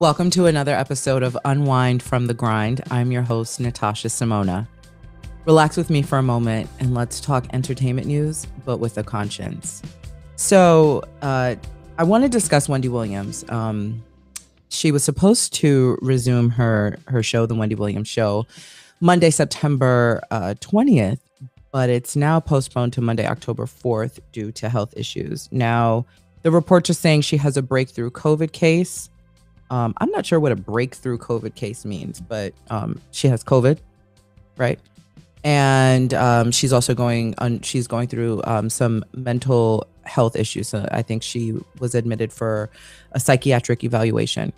Welcome to another episode of Unwind from the Grind. I'm your host, Natasha Simona. Relax with me for a moment and let's talk entertainment news, but with a conscience. So I want to discuss Wendy Williams. She was supposed to resume her show, The Wendy Williams Show, Monday, September 20th, but it's now postponed to Monday, October 4th due to health issues. Now, the reports are saying she has a breakthrough COVID case. I'm not sure what a breakthrough COVID case means, but she has COVID, right? And she's also going through some mental health issues. So I think she was admitted for a psychiatric evaluation.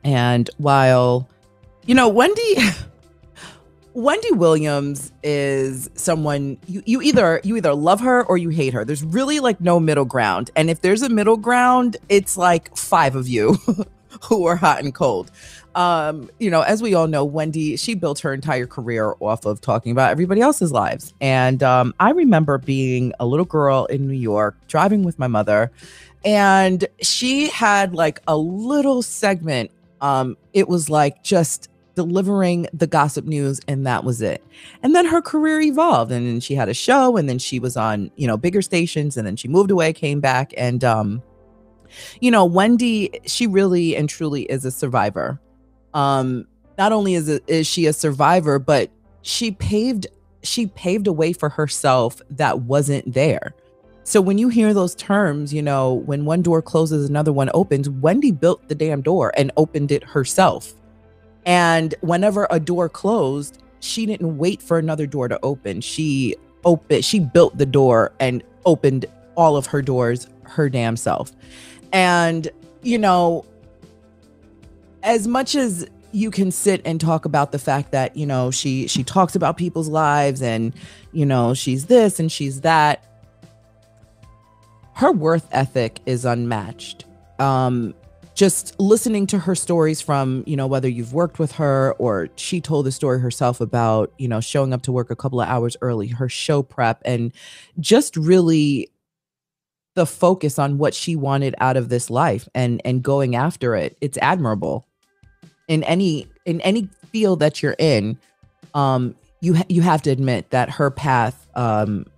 And while, Wendy Williams is someone you either love her or you hate her. There's really like no middle ground. And if there's a middle ground, it's like five of you who are hot and cold. As we all know, Wendy, she built her entire career off of talking about everybody else's lives. And I remember being a little girl in New York, driving with my mother, and she had like a little segment. It was like just delivering the gossip news, and that was it. And then her career evolved, and then she had a show, and then she was on, bigger stations, and then she moved away, came back, and Wendy, she really and truly is a survivor. Not only is she a survivor, but she paved a way for herself that wasn't there. So when you hear those terms, when one door closes, another one opens, Wendy built the damn door and opened it herself. And whenever a door closed, she didn't wait for another door to open. She built the door and opened all of her doors her damn self. And, as much as you can sit and talk about the fact that, she talks about people's lives and, she's this and she's that, her worth ethic is unmatched. Just listening to her stories from, whether you've worked with her or she told a story herself about, showing up to work a couple of hours early, her show prep, and just really the focus on what she wanted out of this life and going after it. It's admirable. In any field that you're in, you have to admit that her path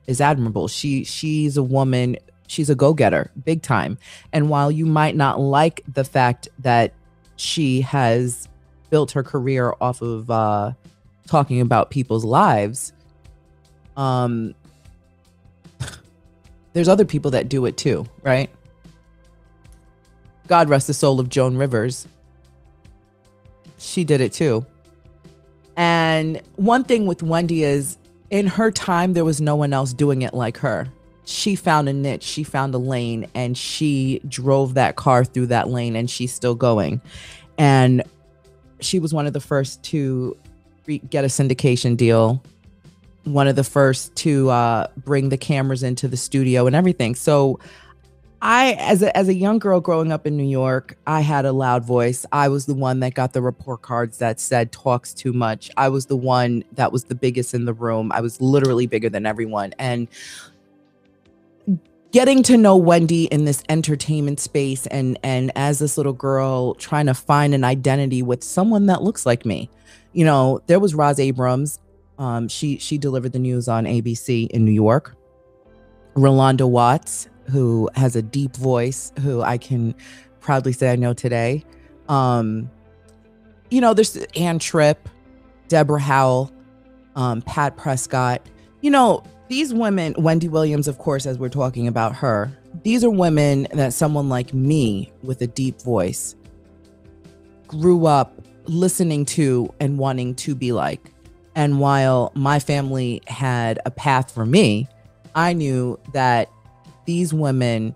is admirable. She's a woman. She's a go-getter, big time. And while you might not like the fact that she has built her career off of talking about people's lives, there's other people that do it too, right? God rest the soul of Joan Rivers. She did it too. And one thing with Wendy is, in her time, there was no one else doing it like her. She found a niche, she found a lane, and she drove that car through that lane, and she's still going. And she was one of the first to get a syndication deal, one of the first to bring the cameras into the studio and everything. So I, as a young girl growing up in New York, I had a loud voice. I was the one that got the report cards that said talks too much. I was the one that was the biggest in the room. I was literally bigger than everyone. And getting to know Wendy in this entertainment space and as this little girl trying to find an identity with someone that looks like me. There was Roz Abrams. She delivered the news on ABC in New York. Rolanda Watts, who has a deep voice, who I can proudly say I know today. There's Ann Tripp, Deborah Howell, Pat Prescott. These women, Wendy Williams, of course, as we're talking about her, these are women that someone like me with a deep voice grew up listening to and wanting to be like. And while my family had a path for me, I knew that these women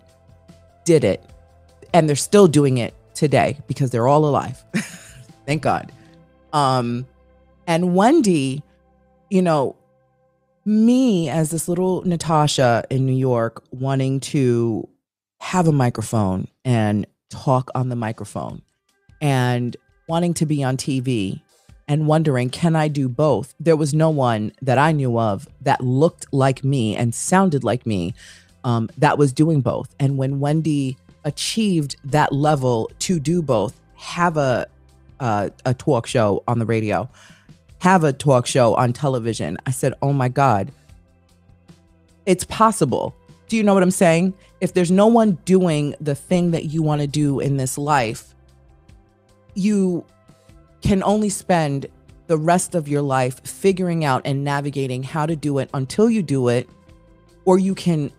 did it, and they're still doing it today because they're all alive. Thank God. And Wendy, me as this little Natasha in New York wanting to have a microphone and talk on the microphone and wanting to be on TV and wondering, can I do both? There was no one that I knew of that looked like me and sounded like me that was doing both. And when Wendy achieved that level to do both, have a talk show on the radio, have a talk show on television. I said, oh my God, it's possible. Do you know what I'm saying? If there's no one doing the thing that you want to do in this life, you can only spend the rest of your life figuring out and navigating how to do it until you do it, or you can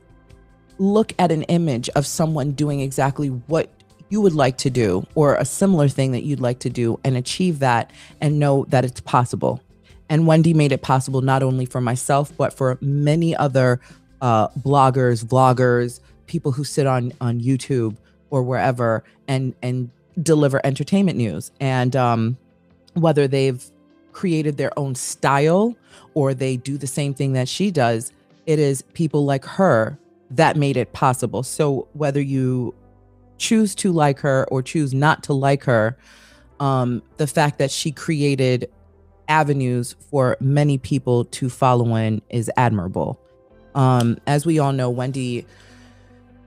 look at an image of someone doing exactly what you would like to do or a similar thing that you'd like to do and achieve that and know that it's possible. And Wendy made it possible not only for myself, but for many other bloggers, vloggers, people who sit on YouTube or wherever and deliver entertainment news. And whether they've created their own style or they do the same thing that she does, it is people like her that made it possible. So whether you choose to like her or choose not to like her, the fact that she created avenues for many people to follow in is admirable. As we all know, Wendy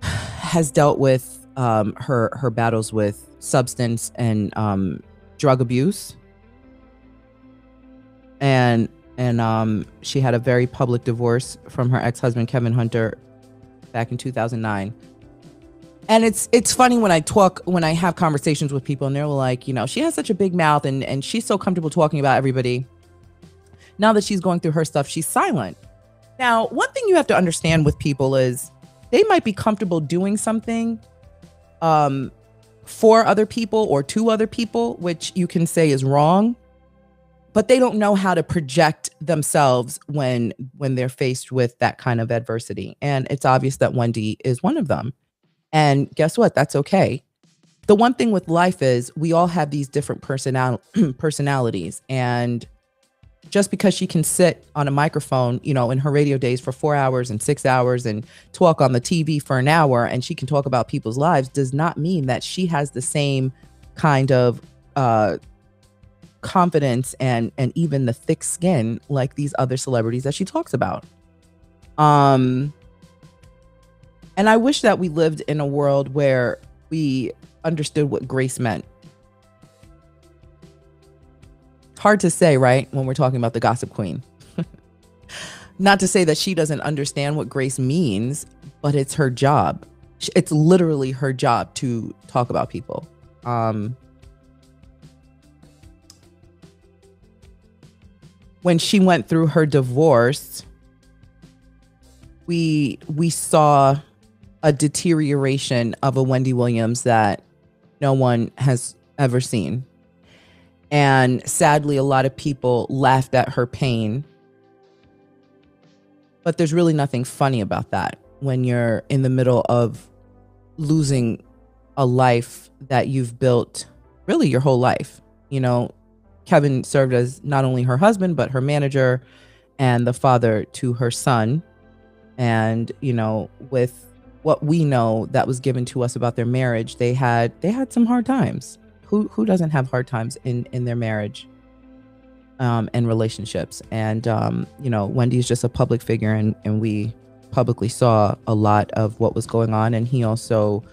has dealt with her battles with substance and drug abuse. And she had a very public divorce from her ex-husband, Kevin Hunter, back in 2009. And it's funny when I have conversations with people and they're like, you know, she has such a big mouth and she's so comfortable talking about everybody. Now that she's going through her stuff, she's silent. Now, one thing you have to understand with people is they might be comfortable doing something for other people or to other people, which you can say is wrong, but they don't know how to project themselves when they're faced with that kind of adversity. And it's obvious that Wendy is one of them. And guess what? That's okay. The one thing with life is we all have these different personalities. And just because she can sit on a microphone, you know, in her radio days for 4 hours and 6 hours and talk on the TV for an hour and she can talk about people's lives does not mean that she has the same kind of confidence and even the thick skin like these other celebrities that she talks about. And I wish that we lived in a world where we understood what grace meant. Hard to say, right? When we're talking about the gossip queen. Not to say that she doesn't understand what grace means, but it's her job. It's literally her job to talk about people. When she went through her divorce, we saw a deterioration of a Wendy Williams that no one has ever seen. And sadly, a lot of people laughed at her pain. But there's really nothing funny about that when you're in the middle of losing a life that you've built really your whole life. You know, Kevin served as not only her husband, but her manager and the father to her son. And, you know, with what we know that was given to us about their marriage, they had some hard times. Who doesn't have hard times in their marriage and relationships? And, you know, Wendy's just a public figure and we publicly saw a lot of what was going on. And he also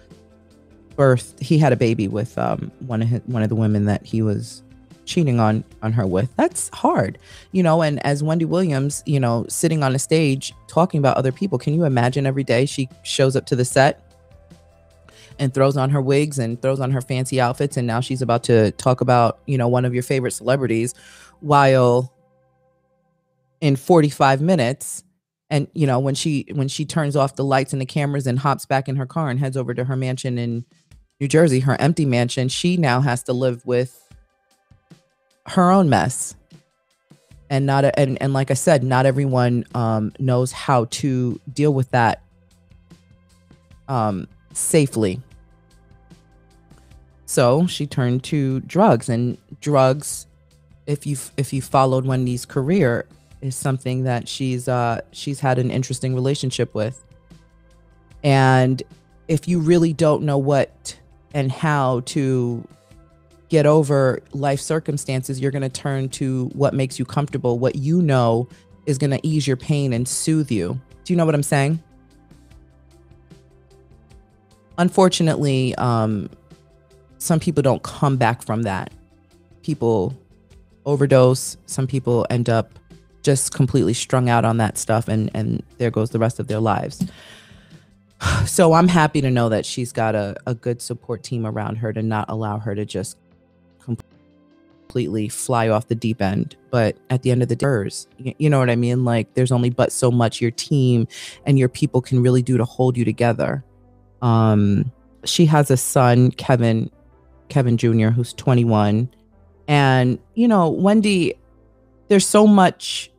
he had a baby with one of the women that he was cheating on her with. That's hard, you know. And as Wendy Williams, you know, sitting on a stage talking about other people, can you imagine every day she shows up to the set and throws on her wigs and throws on her fancy outfits, and now she's about to talk about, you know, one of your favorite celebrities, while in 45 minutes, and you know, when she turns off the lights and the cameras and hops back in her car and heads over to her mansion in New Jersey, her empty mansion, she now has to live with her own mess. And and like I said, not everyone knows how to deal with that safely. So she turned to drugs, and drugs, if you followed Wendy's career, is something that she's had an interesting relationship with. And if you really don't know what and how to get over life circumstances, you're going to turn to what makes you comfortable, what you know is going to ease your pain and soothe you. Do you know what I'm saying? Unfortunately, some people don't come back from that. People overdose. Some people end up just completely strung out on that stuff, and there goes the rest of their lives. So I'm happy to know that she's got a good support team around her to not allow her to just completely fly off the deep end. But at the end of the day, you know what I mean? Like, there's only but so much your team and your people can really do to hold you together. She has a son, Kevin Jr., who's 21. And, you know, Wendy, there's so much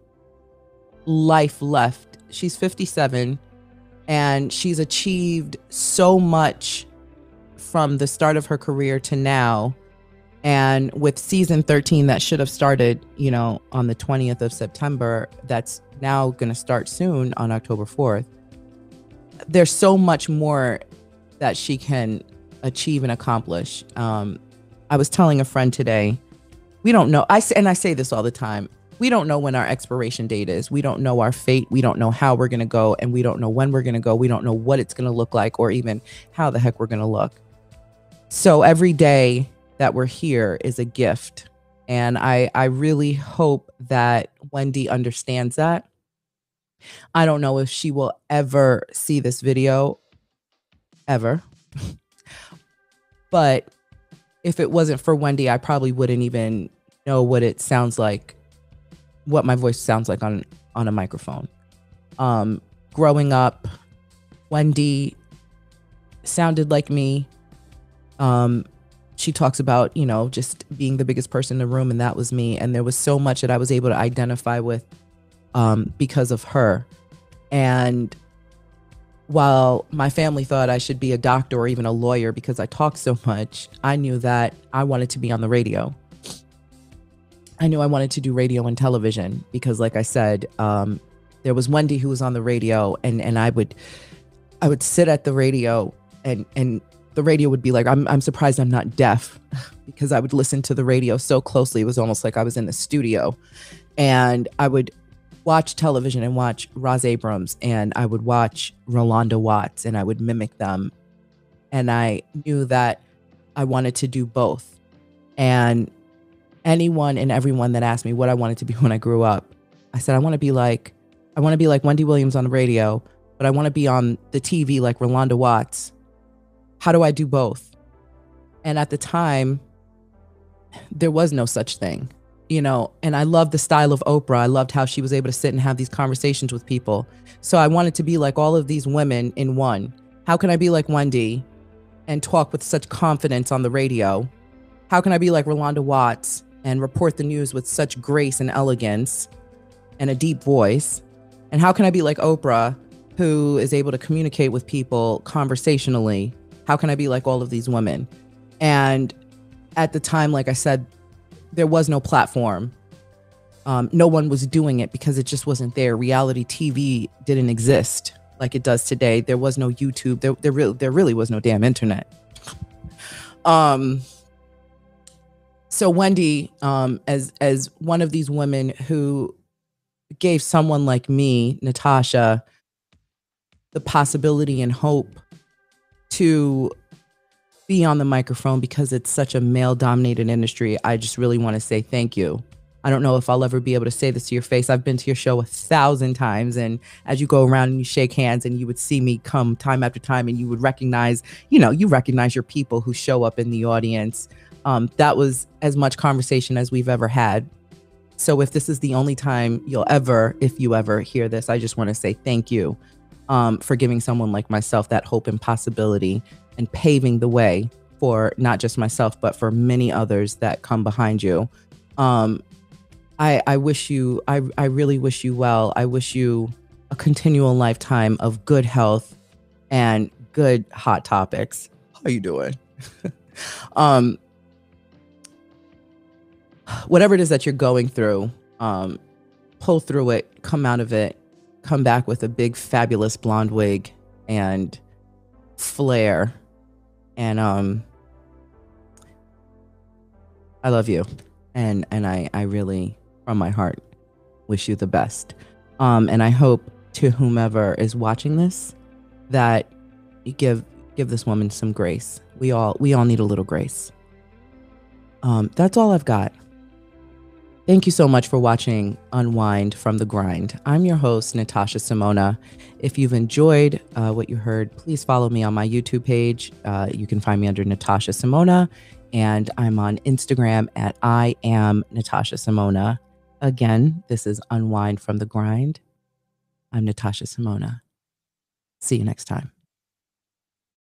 life left. She's 57 and she's achieved so much from the start of her career to now. And with season 13 that should have started, you know, on the 20th of September, that's now going to start soon on October 4th. There's so much more that she can achieve and accomplish. I was telling a friend today, we don't know. I say this all the time. We don't know when our expiration date is. We don't know our fate. We don't know how we're going to go, and we don't know when we're going to go. We don't know what it's going to look like, or even how the heck we're going to look. So every day that we're here is a gift. And I really hope that Wendy understands that. I don't know if she will ever see this video, ever. But if it wasn't for Wendy, I probably wouldn't even know what it sounds like, what my voice sounds like on a microphone. Growing up, Wendy sounded like me. She talks about, you know, just being the biggest person in the room, and that was me. And there was so much that I was able to identify with because of her. And while my family thought I should be a doctor or even a lawyer because I talk so much, I knew that I wanted to be on the radio. I knew I wanted to do radio and television because, like I said, there was Wendy who was on the radio, and I would sit at the radio, and the radio would be like, I'm surprised I'm not deaf, because I would listen to the radio so closely. It was almost like I was in the studio. And I would watch television and watch Roz Abrams, and I would watch Rolanda Watts, and I would mimic them. And I knew that I wanted to do both. And anyone and everyone that asked me what I wanted to be when I grew up, I said, I want to be like Wendy Williams on the radio, but I want to be on the TV like Rolanda Watts. How do I do both? And at the time, there was no such thing. You know, and I loved the style of Oprah. I loved how she was able to sit and have these conversations with people. So I wanted to be like all of these women in one. How can I be like Wendy and talk with such confidence on the radio? How can I be like Rolanda Watts and report the news with such grace and elegance and a deep voice? And how can I be like Oprah, who is able to communicate with people conversationally? How can I be like all of these women? And at the time, like I said, there was no platform. No one was doing it because it just wasn't there. Reality TV didn't exist like it does today. There was no YouTube. There really was no damn internet. So Wendy, as one of these women who gave someone like me, Natasha, the possibility and hope to be on the microphone because it's such a male-dominated industry, I just really want to say thank you. I don't know if I'll ever be able to say this to your face. I've been to your show 1,000 times, and as you go around and you shake hands, and you would see me come time after time, and you would recognize, you recognize your people who show up in the audience. That was as much conversation as we've ever had. So if this is the only time if you ever hear this, I just want to say thank you for giving someone like myself that hope and possibility, and paving the way for not just myself, but for many others that come behind you. I wish you, I really wish you well. I wish you a continual lifetime of good health and good hot topics. How you doing? Whatever it is that you're going through, pull through it, come out of it, come back with a big, fabulous blonde wig and flair. And I love you, and I really, from my heart, wish you the best. And I hope to whomever is watching this that you give this woman some grace. We all need a little grace. That's all I've got. Thank you so much for watching Unwind from the Grind. I'm your host, Natasha Simona. If you've enjoyed what you heard, please follow me on my YouTube page. You can find me under Natasha Simona, and I'm on Instagram at I am Natasha Simona. Again, this is Unwind from the Grind. I'm Natasha Simona. See you next time.